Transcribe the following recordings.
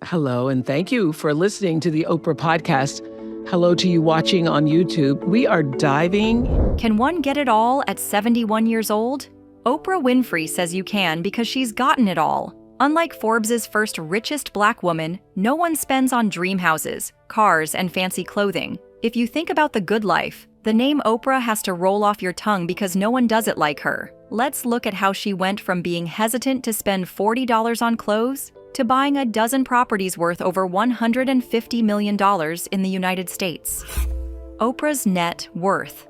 Hello, and thank you for listening to the Oprah podcast. Hello to you watching on YouTube. We are diving. Can one get it all at 71 years old? Oprah Winfrey says you can because she's gotten it all. Unlike Forbes' first richest black woman, no one spends on dream houses, cars, and fancy clothing. If you think about the good life, the name Oprah has to roll off your tongue because no one does it like her. Let's look at how she went from being hesitant to spend $40 on clothes to buying a dozen properties worth over $150 million in the United States. Oprah's net worth.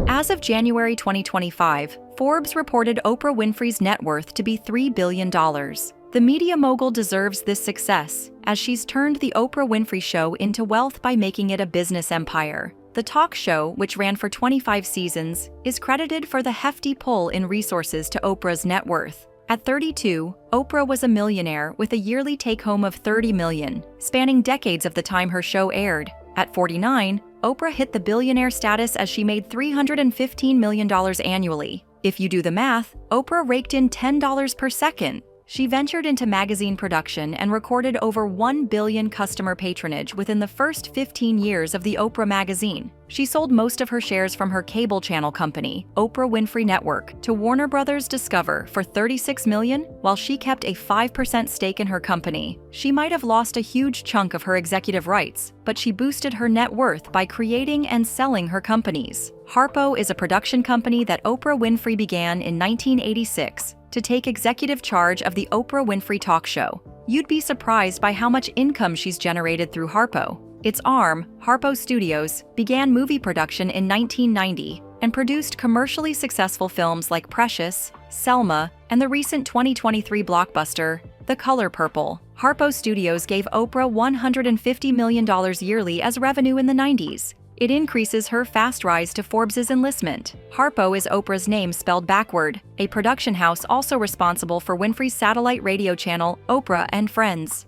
As of January 2025, Forbes reported Oprah Winfrey's net worth to be $3 billion. The media mogul deserves this success, as she's turned the Oprah Winfrey Show into wealth by making it a business empire. The talk show, which ran for 25 seasons, is credited for the hefty pull in resources to Oprah's net worth. At 32, Oprah was a millionaire with a yearly take-home of $30 million, spanning decades of the time her show aired. At 49, Oprah hit the billionaire status as she made $315 million annually. If you do the math, Oprah raked in $10 per second. She ventured into magazine production and recorded over 1 billion customer patronage within the first 15 years of the Oprah magazine. She sold most of her shares from her cable channel company, Oprah Winfrey Network, to Warner Bros. Discover for $36 million, while she kept a 5% stake in her company. She might have lost a huge chunk of her executive rights, but she boosted her net worth by creating and selling her companies. Harpo is a production company that Oprah Winfrey began in 1986 to take executive charge of the Oprah Winfrey Talk Show. You'd be surprised by how much income she's generated through Harpo. Its arm, Harpo Studios, began movie production in 1990 and produced commercially successful films like Precious, Selma, and the recent 2023 blockbuster, The Color Purple. Harpo Studios gave Oprah $150 million yearly as revenue in the 90s. It increases her fast rise to Forbes' enlistment. Harpo is Oprah's name spelled backward, a production house also responsible for Winfrey's satellite radio channel, Oprah and Friends.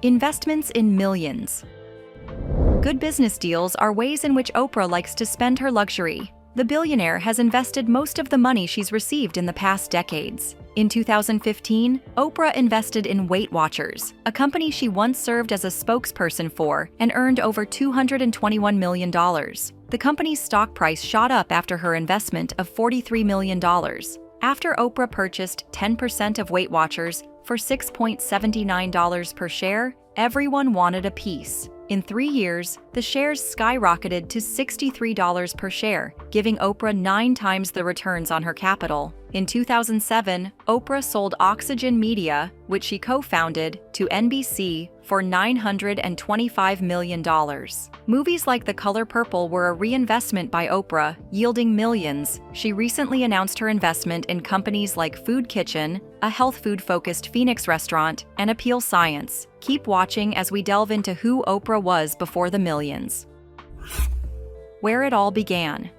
Investments in millions. Good business deals are ways in which Oprah likes to spend her luxury. The billionaire has invested most of the money she's received in the past decades. In 2015, Oprah invested in Weight Watchers, a company she once served as a spokesperson for and earned over $221 million. The company's stock price shot up after her investment of $43 million. After Oprah purchased 10% of Weight Watchers for $6.79 per share, everyone wanted a piece. In 3 years, the shares skyrocketed to $63 per share, giving Oprah 9 times the returns on her capital. In 2007, Oprah sold Oxygen Media, which she co-founded, to NBC for $925 million. Movies like The Color Purple were a reinvestment by Oprah, yielding millions. She recently announced her investment in companies like Food Kitchen, a health food-focused Phoenix restaurant, and Appeal Science. Keep watching as we delve into who Oprah was before the millions. Where it all began.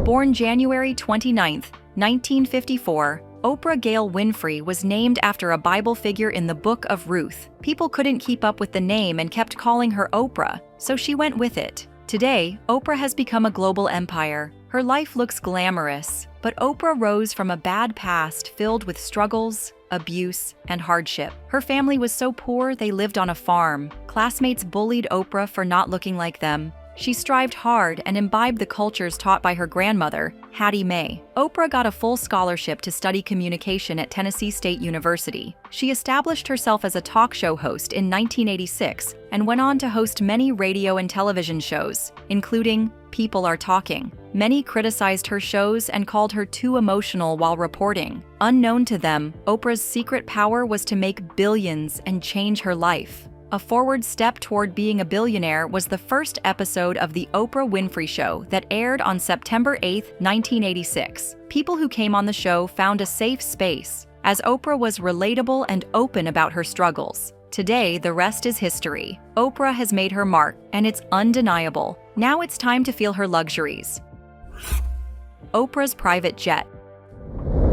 Born January 29, 1954, Oprah Gail Winfrey was named after a Bible figure in the Book of Ruth. People couldn't keep up with the name and kept calling her Oprah, so she went with it. Today, Oprah has become a global empire. Her life looks glamorous, but Oprah rose from a bad past filled with struggles, abuse, and hardship. Her family was so poor they lived on a farm. Classmates bullied Oprah for not looking like them. She strived hard and imbibed the cultures taught by her grandmother, Hattie Mae. Oprah got a full scholarship to study communication at Tennessee State University. She established herself as a talk show host in 1986 and went on to host many radio and television shows, including People Are Talking. Many criticized her shows and called her too emotional while reporting. Unknown to them, Oprah's secret power was to make billions and change her life. A forward step toward being a billionaire was the first episode of The Oprah Winfrey Show that aired on September 8, 1986. People who came on the show found a safe space, as Oprah was relatable and open about her struggles. Today, the rest is history. Oprah has made her mark, and it's undeniable. Now it's time to feel her luxuries. Oprah's private jet.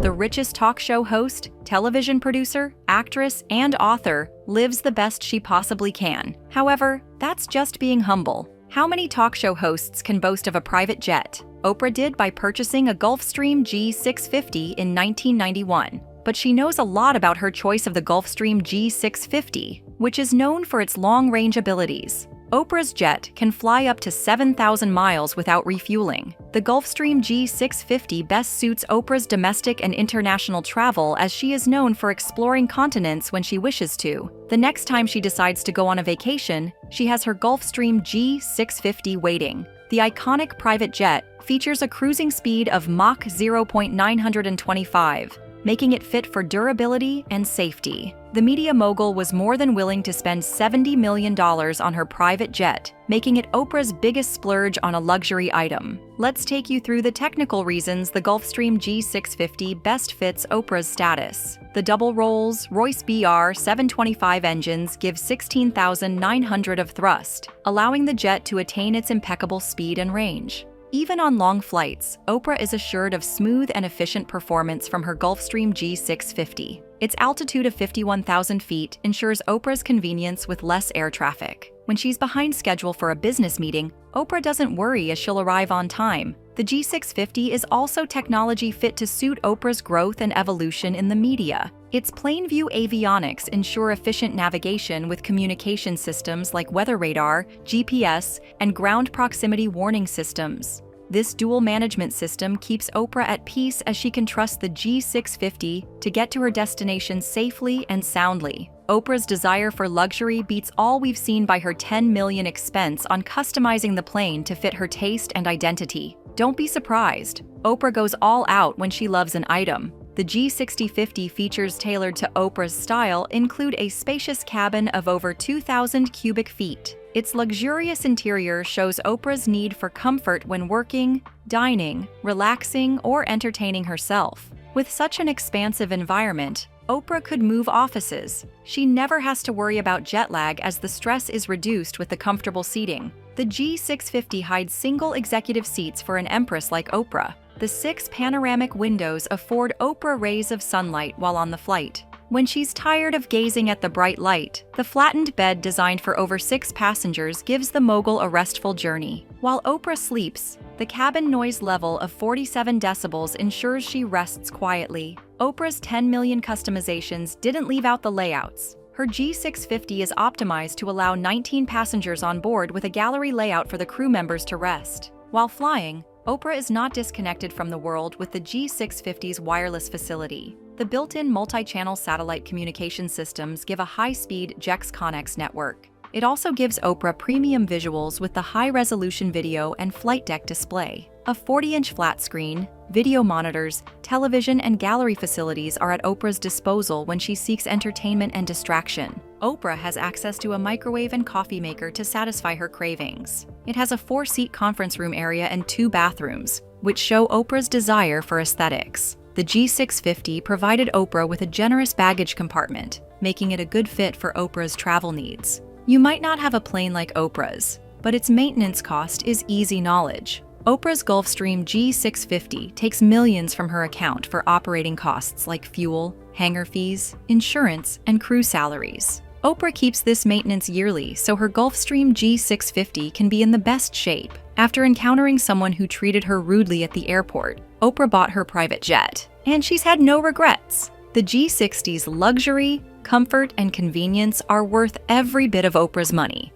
The richest talk show host, television producer, actress, and author lives the best she possibly can. However, that's just being humble. How many talk show hosts can boast of a private jet? Oprah did by purchasing a Gulfstream G650 in 1991. but she knows a lot about her choice of the Gulfstream G650, which is known for its long-range abilities. Oprah's jet can fly up to 7,000 miles without refueling. The Gulfstream G650 best suits Oprah's domestic and international travel, as she is known for exploring continents when she wishes to. The next time she decides to go on a vacation, she has her Gulfstream G650 waiting. The iconic private jet features a cruising speed of Mach 0.925, making it fit for durability and safety. The media mogul was more than willing to spend $70 million on her private jet, making it Oprah's biggest splurge on a luxury item. Let's take you through the technical reasons the Gulfstream G650 best fits Oprah's status. The double Rolls-Royce BR 725 engines give 16,900 of thrust, allowing the jet to attain its impeccable speed and range. Even on long flights, Oprah is assured of smooth and efficient performance from her Gulfstream G650. Its altitude of 51,000 feet ensures Oprah's convenience with less air traffic. When she's behind schedule for a business meeting, Oprah doesn't worry as she'll arrive on time. The G650 is also technology fit to suit Oprah's growth and evolution in the media. Its plain-view avionics ensure efficient navigation with communication systems like weather radar, GPS, and ground proximity warning systems. This dual management system keeps Oprah at peace as she can trust the G650 to get to her destination safely and soundly. Oprah's desire for luxury beats all we've seen by her $10 million expense on customizing the plane to fit her taste and identity. Don't be surprised. Oprah goes all out when she loves an item. The G650 features tailored to Oprah's style include a spacious cabin of over 2,000 cubic feet. Its luxurious interior shows Oprah's need for comfort when working, dining, relaxing, or entertaining herself. With such an expansive environment, Oprah could move offices. She never has to worry about jet lag as the stress is reduced with the comfortable seating. The G650 hides single executive seats for an empress like Oprah. The 6 panoramic windows afford Oprah rays of sunlight while on the flight. When she's tired of gazing at the bright light, the flattened bed designed for over 6 passengers gives the mogul a restful journey. While Oprah sleeps, the cabin noise level of 47 decibels ensures she rests quietly. Oprah's 10 million customizations didn't leave out the layouts. Her G650 is optimized to allow 19 passengers on board with a gallery layout for the crew members to rest. While flying, Oprah is not disconnected from the world with the G650's wireless facility. The built-in multi-channel satellite communication systems give a high-speed GEX-Connex network. It also gives Oprah premium visuals with the high-resolution video and flight deck display. A 40-inch flat screen, video monitors, television, and gallery facilities are at Oprah's disposal when she seeks entertainment and distraction. Oprah has access to a microwave and coffee maker to satisfy her cravings. It has a 4-seat conference room area and 2 bathrooms, which show Oprah's desire for aesthetics. The G650 provided Oprah with a generous baggage compartment, making it a good fit for Oprah's travel needs. You might not have a plane like Oprah's, but its maintenance cost is easy knowledge. Oprah's Gulfstream G650 takes millions from her account for operating costs like fuel, hangar fees, insurance, and crew salaries. Oprah keeps this maintenance yearly so her Gulfstream G650 can be in the best shape. After encountering someone who treated her rudely at the airport, Oprah bought her private jet, and she's had no regrets. The G60's luxury, comfort, and convenience are worth every bit of Oprah's money.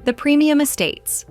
The premium estates.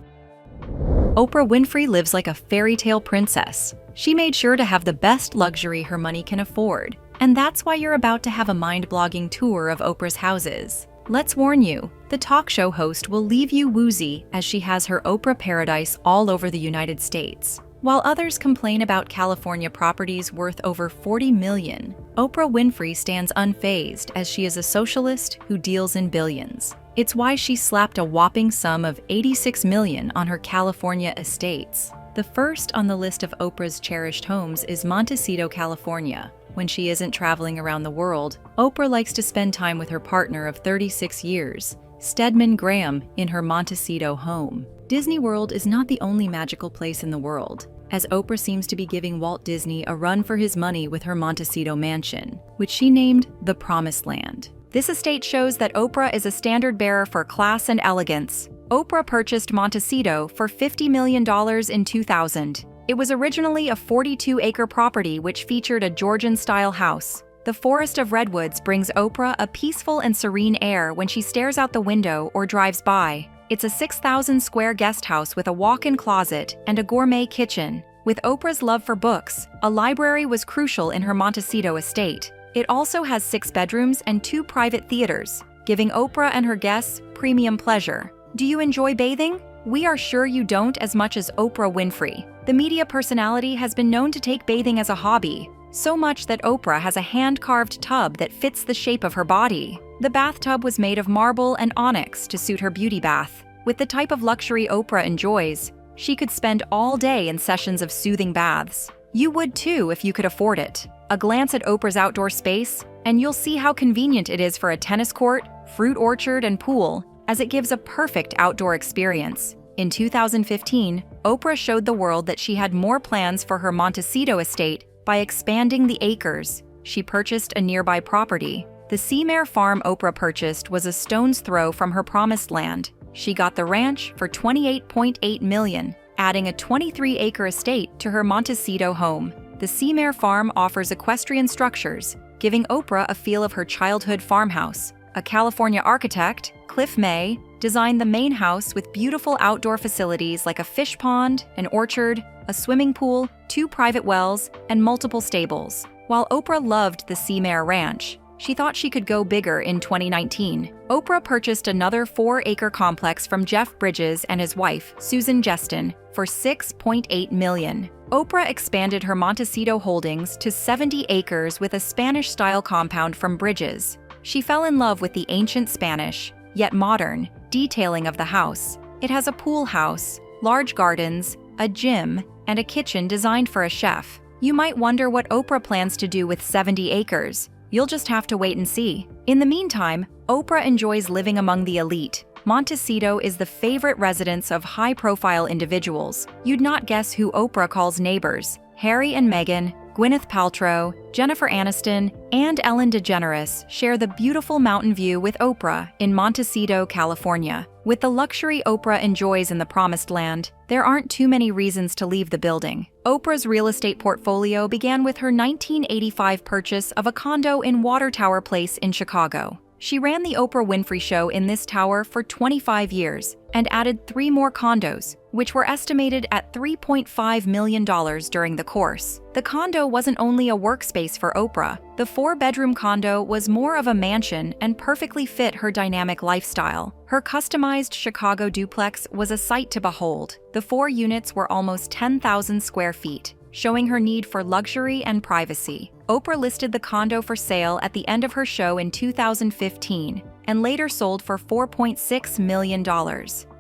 Oprah Winfrey lives like a fairy tale princess. She made sure to have the best luxury her money can afford. And that's why you're about to have a mind-blogging tour of Oprah's houses. Let's warn you, the talk show host will leave you woozy as she has her Oprah paradise all over the United States. While others complain about California properties worth over $40 million, Oprah Winfrey stands unfazed as she is a socialist who deals in billions. It's why she slapped a whopping sum of $86 million on her California estates. The first on the list of Oprah's cherished homes is Montecito, California. When she isn't traveling around the world, Oprah likes to spend time with her partner of 36 years, Stedman Graham, in her Montecito home. Disney World is not the only magical place in the world, as Oprah seems to be giving Walt Disney a run for his money with her Montecito mansion, which she named the Promised Land. This estate shows that Oprah is a standard bearer for class and elegance. Oprah purchased Montecito for $50 million in 2000. It was originally a 42-acre property which featured a Georgian-style house. The forest of redwoods brings Oprah a peaceful and serene air when she stares out the window or drives by. It's a 6,000-square guest house with a walk-in closet and a gourmet kitchen. With Oprah's love for books, a library was crucial in her Montecito estate. It also has 6 bedrooms and 2 private theaters, giving Oprah and her guests premium pleasure. Do you enjoy bathing? We are sure you don't as much as Oprah Winfrey. The media personality has been known to take bathing as a hobby, so much that Oprah has a hand-carved tub that fits the shape of her body. The bathtub was made of marble and onyx to suit her beauty bath. With the type of luxury Oprah enjoys, she could spend all day in sessions of soothing baths. You would too if you could afford it. A glance at Oprah's outdoor space, and you'll see how convenient it is for a tennis court, fruit orchard, and pool, as it gives a perfect outdoor experience. In 2015, Oprah showed the world that she had more plans for her Montecito estate by expanding the acres. She purchased a nearby property. The Seamare farm Oprah purchased was a stone's throw from her promised land. She got the ranch for $28.8 million, adding a 23-acre estate to her Montecito home. The Seamare farm offers equestrian structures, giving Oprah a feel of her childhood farmhouse. A California architect, Cliff May, designed the main house with beautiful outdoor facilities like a fish pond, an orchard, a swimming pool, 2 private wells, and multiple stables. While Oprah loved the Seamare Ranch, she thought she could go bigger in 2019. Oprah purchased another 4-acre complex from Jeff Bridges and his wife, Susan Geston, for $6.8 million. Oprah expanded her Montecito holdings to 70 acres with a Spanish-style compound from Bridges. She fell in love with the ancient Spanish, yet modern, detailing of the house. It has a pool house, large gardens, a gym, and a kitchen designed for a chef. You might wonder what Oprah plans to do with 70 acres. You'll just have to wait and see. In the meantime, Oprah enjoys living among the elite. Montecito is the favorite residence of high-profile individuals. You'd not guess who Oprah calls neighbors. Harry and Meghan, Gwyneth Paltrow, Jennifer Aniston, and Ellen DeGeneres share the beautiful mountain view with Oprah in Montecito, California. With the luxury Oprah enjoys in the Promised Land, there aren't too many reasons to leave the building. Oprah's real estate portfolio began with her 1985 purchase of a condo in Water Tower Place in Chicago. She ran the Oprah Winfrey Show in this tower for 25 years and added 3 more condos, which were estimated at $3.5 million during the course. The condo wasn't only a workspace for Oprah. The 4-bedroom condo was more of a mansion and perfectly fit her dynamic lifestyle. Her customized Chicago duplex was a sight to behold. The 4 units were almost 10,000 square feet, showing her need for luxury and privacy. Oprah listed the condo for sale at the end of her show in 2015 and later sold for $4.6 million.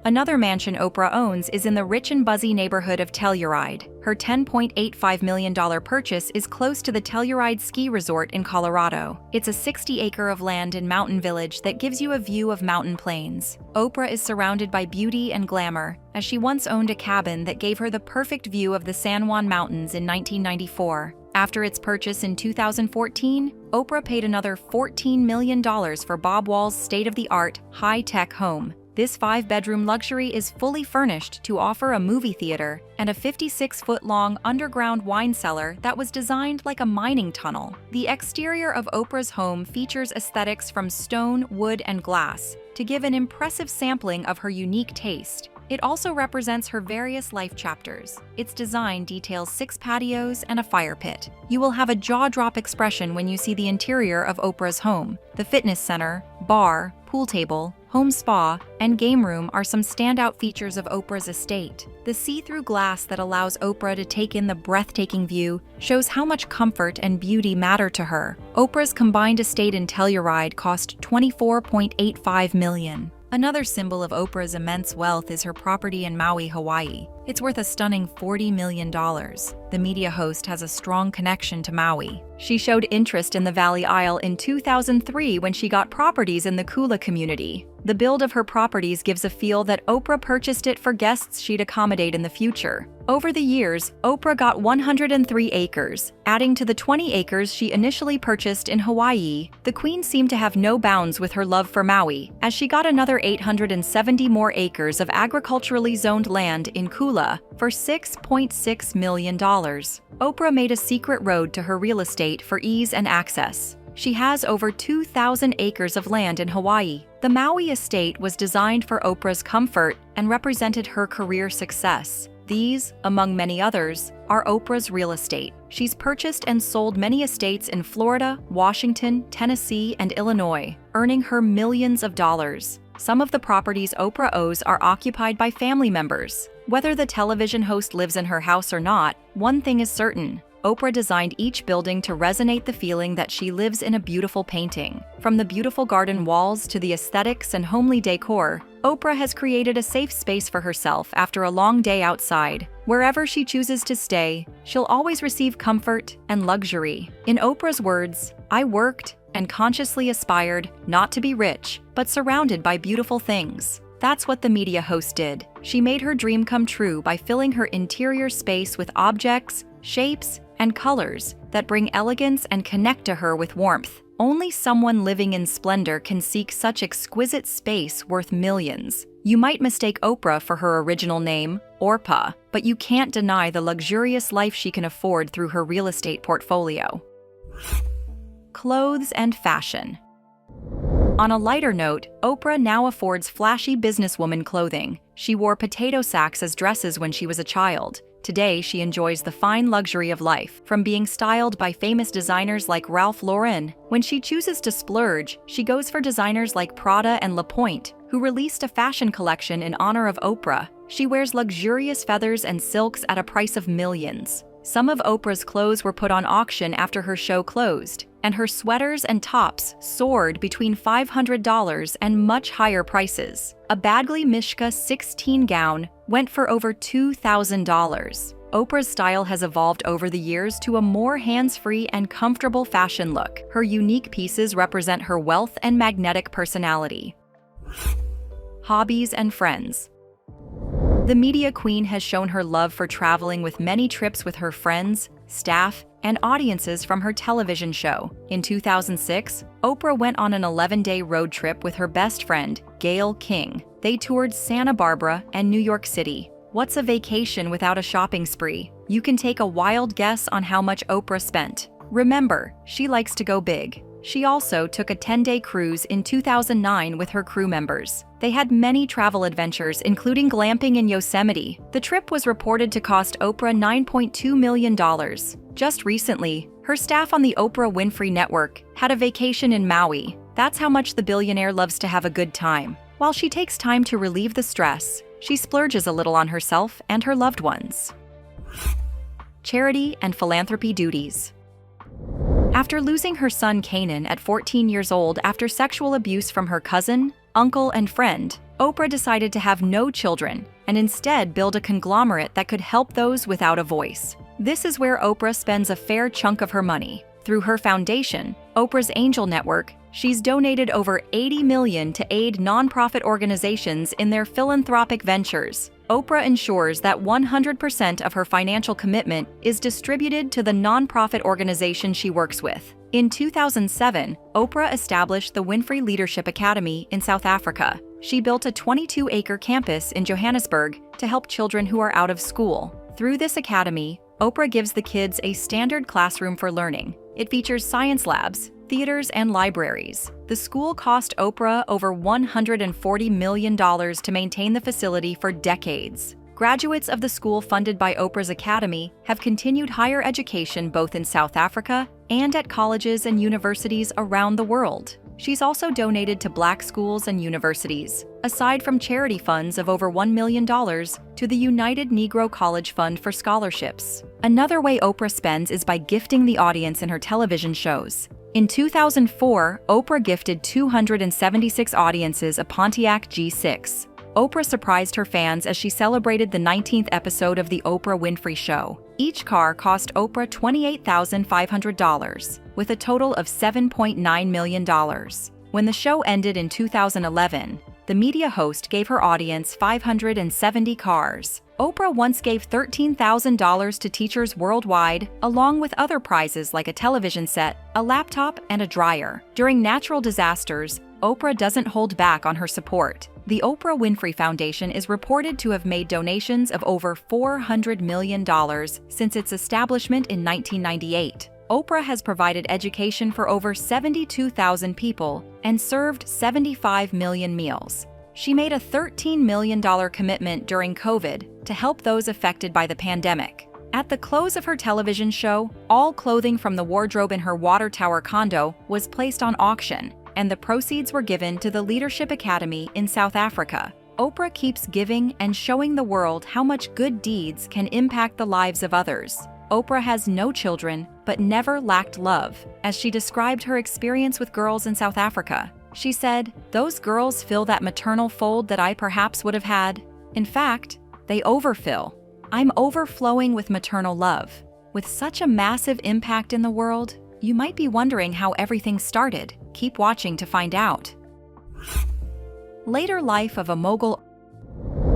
Another mansion Oprah owns is in the rich and buzzy neighborhood of Telluride. Her $10.85 million purchase is close to the Telluride ski resort in Colorado. It's a 60-acre of land in Mountain Village that gives you a view of mountain plains. Oprah is surrounded by beauty and glamour, as she once owned a cabin that gave her the perfect view of the San Juan Mountains in 1994. After its purchase in 2014, Oprah paid another $14 million for Bob Wall's state-of-the-art, high-tech home. This 5-bedroom luxury is fully furnished to offer a movie theater and a 56-foot-long underground wine cellar that was designed like a mining tunnel. The exterior of Oprah's home features aesthetics from stone, wood, and glass to give an impressive sampling of her unique taste. It also represents her various life chapters. Its design details 6 patios and a fire pit. You will have a jaw-drop expression when you see the interior of Oprah's home. The fitness center, bar, pool table, home spa, and game room are some standout features of Oprah's estate. The see-through glass that allows Oprah to take in the breathtaking view shows how much comfort and beauty matter to her. Oprah's combined estate in Telluride cost $24.85 million. Another symbol of Oprah's immense wealth is her property in Maui, Hawaii. It's worth a stunning $40 million. The media host has a strong connection to Maui. She showed interest in the Valley Isle in 2003 when she got properties in the Kula community. The build of her properties gives a feel that Oprah purchased it for guests she'd accommodate in the future. Over the years, Oprah got 103 acres, adding to the 20 acres she initially purchased in Hawaii. The Queen seemed to have no bounds with her love for Maui, as she got another 870 more acres of agriculturally zoned land in Kula Beulah for $6.6 million. Oprah made a secret road to her real estate for ease and access. She has over 2,000 acres of land in Hawaii. The Maui estate was designed for Oprah's comfort and represented her career success. These, among many others, are Oprah's real estate. She's purchased and sold many estates in Florida, Washington, Tennessee, and Illinois, earning her millions of dollars. Some of the properties Oprah owns are occupied by family members. Whether the television host lives in her house or not, one thing is certain: Oprah designed each building to resonate the feeling that she lives in a beautiful painting. From the beautiful garden walls to the aesthetics and homely decor, Oprah has created a safe space for herself after a long day outside. Wherever she chooses to stay, she'll always receive comfort and luxury. In Oprah's words, "I worked and consciously aspired not to be rich, but surrounded by beautiful things." That's what the media host did. She made her dream come true by filling her interior space with objects, shapes, and colors that bring elegance and connect to her with warmth. Only someone living in splendor can seek such exquisite space worth millions. You might mistake Oprah for her original name, Orpah, but you can't deny the luxurious life she can afford through her real estate portfolio. Clothes and fashion. On a lighter note, Oprah now affords flashy businesswoman clothing. She wore potato sacks as dresses when she was a child. Today, she enjoys the fine luxury of life, from being styled by famous designers like Ralph Lauren. When she chooses to splurge, she goes for designers like Prada and La Pointe, who released a fashion collection in honor of Oprah. She wears luxurious feathers and silks at a price of millions. Some of Oprah's clothes were put on auction after her show closed, and her sweaters and tops soared between $500 and much higher prices. A Bagley Mishka 16 gown went for over $2,000. Oprah's style has evolved over the years to a more hands-free and comfortable fashion look. Her unique pieces represent her wealth and magnetic personality. Hobbies and friends. The media queen has shown her love for traveling with many trips with her friends, staff, and audiences from her television show. In 2006, Oprah went on an 11-day road trip with her best friend, Gayle King. They toured Santa Barbara and New York City. What's a vacation without a shopping spree? You can take a wild guess on how much Oprah spent. Remember, she likes to go big. She also took a 10-day cruise in 2009 with her crew members. They had many travel adventures, including glamping in Yosemite. The trip was reported to cost Oprah $9.2 million. Just recently, her staff on the Oprah Winfrey Network had a vacation in Maui. That's how much the billionaire loves to have a good time. While she takes time to relieve the stress, she splurges a little on herself and her loved ones. Charity and philanthropy duties. After losing her son Kanan at 14 years old after sexual abuse from her cousin, uncle, and friend, Oprah decided to have no children and instead build a conglomerate that could help those without a voice. This is where Oprah spends a fair chunk of her money. Through her foundation, Oprah's Angel Network, she's donated over $80 million to aid nonprofit organizations in their philanthropic ventures. Oprah ensures that 100% of her financial commitment is distributed to the nonprofit organization she works with. In 2007, Oprah established the Winfrey Leadership Academy in South Africa. She built a 22-acre campus in Johannesburg to help children who are out of school. Through this academy, Oprah gives the kids a standard classroom for learning. It features science labs, theaters, and libraries. The school cost Oprah over $140 million to maintain the facility for decades. Graduates of the school funded by Oprah's Academy have continued higher education both in South Africa and at colleges and universities around the world. She's also donated to Black schools and universities, aside from charity funds of over $1 million to the United Negro College Fund for scholarships. Another way Oprah spends is by gifting the audience in her television shows. In 2004, Oprah gifted 276 audiences a Pontiac G6. Oprah surprised her fans as she celebrated the 19th episode of The Oprah Winfrey Show. Each car cost Oprah $28,500, with a total of $7.9 million. When the show ended in 2011, The media host gave her audience 570 cars. Oprah once gave $13,000 to teachers worldwide, along with other prizes like a television set, a laptop, and a dryer. During natural disasters, Oprah doesn't hold back on her support. The Oprah Winfrey Foundation is reported to have made donations of over $400 million since its establishment in 1998. Oprah has provided education for over 72,000 people and served 75 million meals. She made a $13 million commitment during COVID to help those affected by the pandemic. At the close of her television show, all clothing from the wardrobe in her water tower condo was placed on auction, and the proceeds were given to the Leadership Academy in South Africa. Oprah keeps giving and showing the world how much good deeds can impact the lives of others. Oprah has no children, but never lacked love, as she described her experience with girls in South Africa. She said, "Those girls fill that maternal fold that I perhaps would have had. In fact, they overfill. I'm overflowing with maternal love." With such a massive impact in the world, you might be wondering how everything started. Keep watching to find out. Later life of a mogul.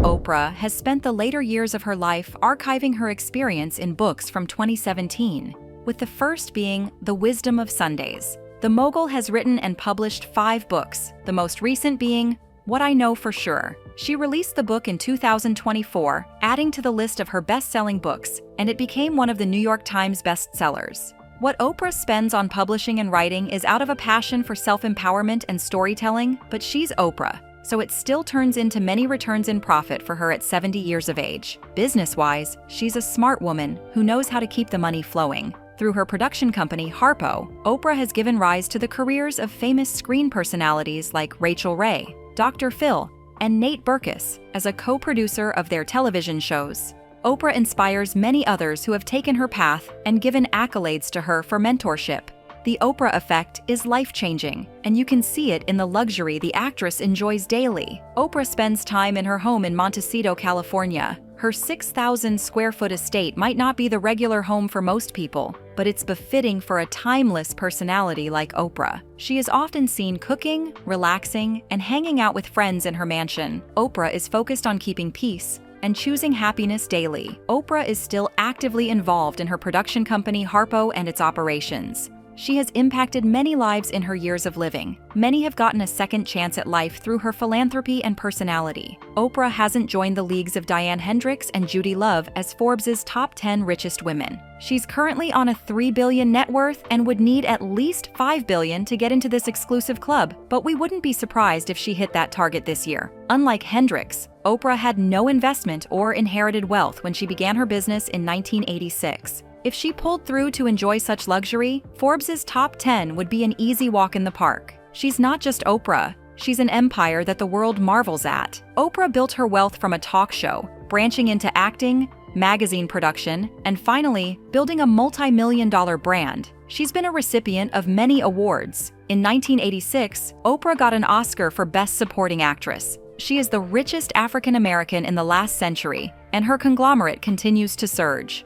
Oprah has spent the later years of her life archiving her experience in books from 2017, with the first being The Wisdom of Sundays. The mogul has written and published 5 books, the most recent being What I Know for Sure. She released the book in 2024, adding to the list of her best-selling books, and it became one of the New York Times bestsellers. What Oprah spends on publishing and writing is out of a passion for self-empowerment and storytelling, but she's Oprah, so it still turns into many returns in profit for her at 70 years of age. Business-wise, she's a smart woman who knows how to keep the money flowing. Through her production company, Harpo, Oprah has given rise to the careers of famous screen personalities like Rachel Ray, Dr. Phil, and Nate Berkus as a co-producer of their television shows. Oprah inspires many others who have taken her path and given accolades to her for mentorship. The Oprah effect is life-changing, and you can see it in the luxury the actress enjoys daily. Oprah spends time in her home in Montecito, California. Her 6,000-square-foot estate might not be the regular home for most people, but it's befitting for a timeless personality like Oprah. She is often seen cooking, relaxing, and hanging out with friends in her mansion. Oprah is focused on keeping peace and choosing happiness daily. Oprah is still actively involved in her production company Harpo and its operations. She has impacted many lives in her years of living. Many have gotten a second chance at life through her philanthropy and personality. Oprah hasn't joined the leagues of Diane Hendricks and Judy Love as Forbes' top 10 richest women. She's currently on a $3 billion net worth and would need at least $5 billion to get into this exclusive club, but we wouldn't be surprised if she hit that target this year. Unlike Hendricks, Oprah had no investment or inherited wealth when she began her business in 1986. If she pulled through to enjoy such luxury, Forbes' top 10 would be an easy walk in the park. She's not just Oprah, she's an empire that the world marvels at. Oprah built her wealth from a talk show, branching into acting, magazine production, and finally, building a multi-million-dollar brand. She's been a recipient of many awards. In 1986, Oprah got an Oscar for Best Supporting Actress. She is the richest African American in the last century, and her conglomerate continues to surge.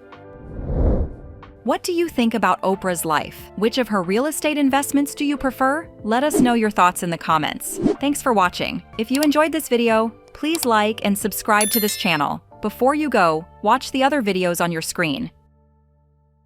What do you think about Oprah's life? Which of her real estate investments do you prefer? Let us know your thoughts in the comments. Thanks for watching. If you enjoyed this video, please like and subscribe to this channel. Before you go, watch the other videos on your screen.